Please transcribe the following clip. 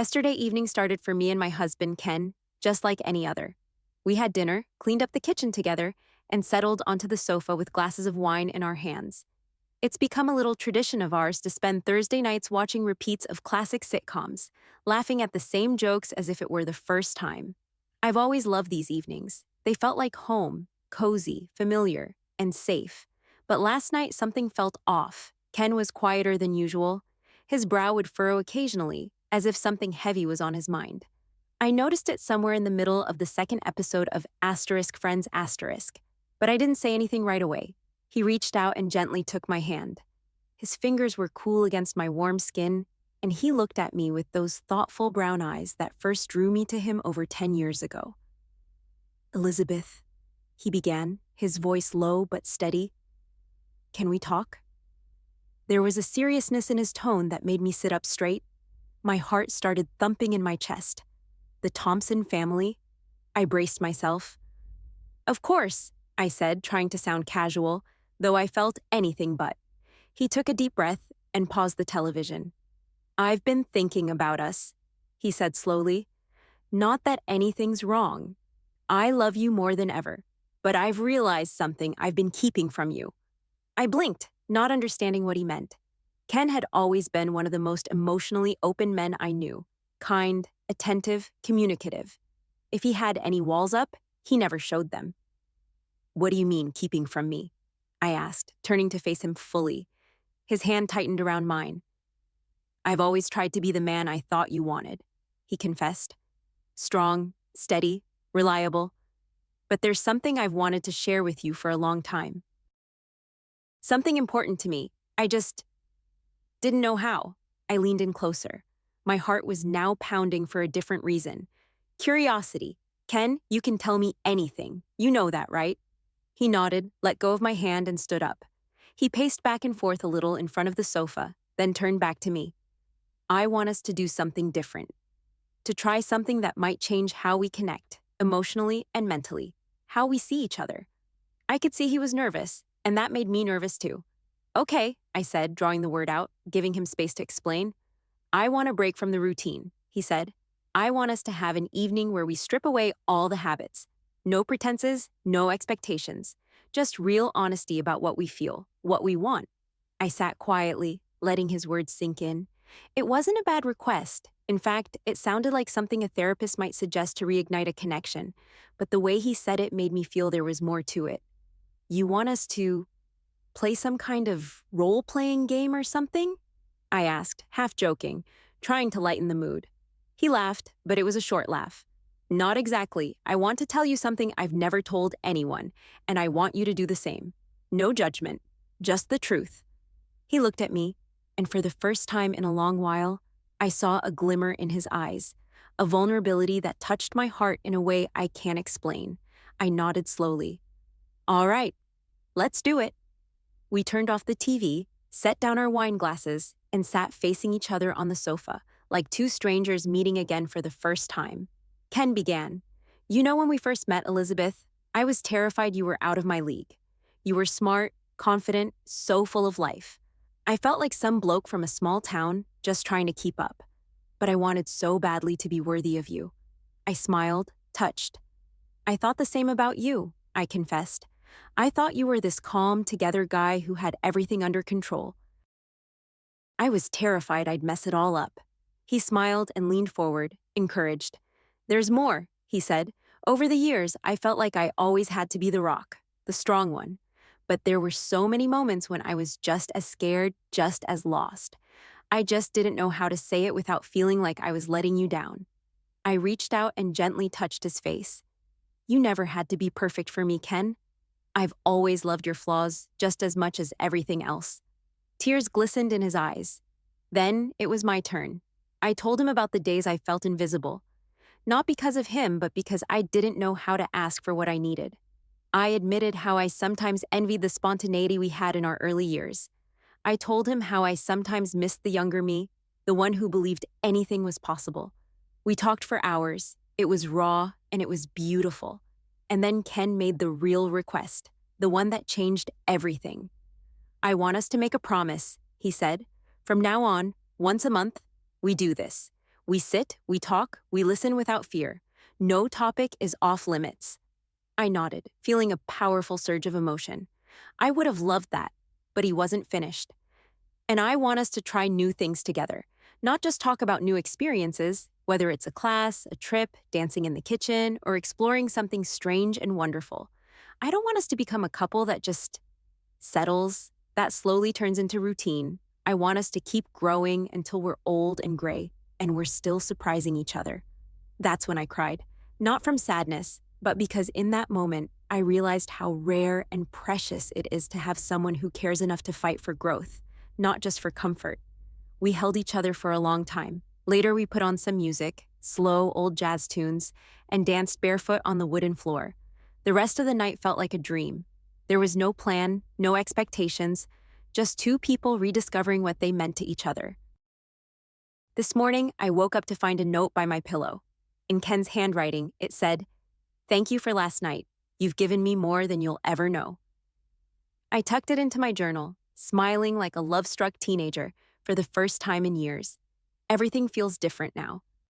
Yesterday evening started for me and my husband, Ken, just like any other. We had dinner, cleaned up the kitchen together, and settled onto the sofa with glasses of wine in our hands. It's become a little tradition of ours to spend Thursday nights watching repeats of classic sitcoms, laughing at the same jokes as if it were the first time. I've always loved these evenings. They felt like home, cozy, familiar, and safe. But last night something felt off. Ken was quieter than usual. His brow would furrow occasionally, as if something heavy was on his mind. I noticed it somewhere in the middle of the second episode of Asterisk Friends Asterisk, but I didn't say anything right away. He reached out and gently took my hand. His fingers were cool against my warm skin, and he looked at me with those thoughtful brown eyes that first drew me to him over 10 years ago. "Elizabeth," he began, his voice low but steady. "Can we talk?" There was a seriousness in his tone that made me sit up straight. My heart started thumping in my chest. The Thompson family? I braced myself. "Of course," I said, trying to sound casual, though I felt anything but. He took a deep breath and paused the television. "I've been thinking about us," he said slowly. "Not that anything's wrong. I love you more than ever, but I've realized something I've been keeping from you." I blinked, not understanding what he meant. Ken had always been one of the most emotionally open men I knew. Kind, attentive, communicative. If he had any walls up, he never showed them. "What do you mean, keeping from me?" I asked, turning to face him fully. His hand tightened around mine. "I've always tried to be the man I thought you wanted," he confessed. "Strong, steady, reliable. But there's something I've wanted to share with you for a long time. Something important to me. I just didn't know how." I leaned in closer. My heart was now pounding for a different reason. Curiosity. "Ken, you can tell me anything. You know that, right?" He nodded, let go of my hand, and stood up. He paced back and forth a little in front of the sofa, then turned back to me. "I want us to do something different. To try something that might change how we connect, emotionally and mentally, how we see each other." I could see he was nervous, and that made me nervous too. "Okay," I said, drawing the word out, giving him space to explain. "I want a break from the routine," he said. "I want us to have an evening where we strip away all the habits. No pretenses, no expectations. Just real honesty about what we feel, what we want." I sat quietly, letting his words sink in. It wasn't a bad request. In fact, it sounded like something a therapist might suggest to reignite a connection, but the way he said it made me feel there was more to it. "You want us to play some kind of role-playing game or something?" I asked, half joking, trying to lighten the mood. He laughed, but it was a short laugh. "Not exactly. I want to tell you something I've never told anyone, and I want you to do the same. No judgment, just the truth." He looked at me, and for the first time in a long while, I saw a glimmer in his eyes, a vulnerability that touched my heart in a way I can't explain. I nodded slowly. "All right, let's do it." We turned off the TV, set down our wine glasses, and sat facing each other on the sofa, like two strangers meeting again for the first time. Ken began. "You know, when we first met, Elizabeth, I was terrified you were out of my league. You were smart, confident, so full of life. I felt like some bloke from a small town, just trying to keep up. But I wanted so badly to be worthy of you." I smiled, touched. "I thought the same about you," I confessed. "I thought you were this calm, together guy who had everything under control." I was terrified I'd mess it all up. He smiled and leaned forward, encouraged. "There's more," he said. "Over the years, I felt like I always had to be the rock, the strong one. But there were so many moments when I was just as scared, just as lost. I just didn't know how to say it without feeling like I was letting you down." I reached out and gently touched his face. "You never had to be perfect for me, Ken. I've always loved your flaws just as much as everything else." Tears glistened in his eyes. Then it was my turn. I told him about the days I felt invisible. Not because of him, but because I didn't know how to ask for what I needed. I admitted how I sometimes envied the spontaneity we had in our early years. I told him how I sometimes missed the younger me, the one who believed anything was possible. We talked for hours. It was raw, and it was beautiful. And then Ken made the real request, the one that changed everything. "I want us to make a promise," he said. "From now on, once a month, we do this. We sit, we talk, we listen without fear. No topic is off limits. I nodded, feeling a powerful surge of emotion. I would have loved that, but he wasn't finished. And I want us to try new things together, not just talk about new experiences, whether it's a class, a trip, dancing in the kitchen, or exploring something strange and wonderful. I don't want us to become a couple that just settles, that slowly turns into routine. I want us to keep growing until we're old and gray, and we're still surprising each other. That's when I cried, not from sadness, but because in that moment, I realized how rare and precious it is to have someone who cares enough to fight for growth, not just for comfort. We held each other for a long time. Later, we put on some music, slow old jazz tunes, and danced barefoot on the wooden floor. The rest of the night felt like a dream. There was no plan, no expectations, just two people rediscovering what they meant to each other. This morning, I woke up to find a note by my pillow. In Ken's handwriting, it said, "Thank you for last night. You've given me more than you'll ever know." I tucked it into my journal, smiling like a love-struck teenager for the first time in years. Everything feels different now.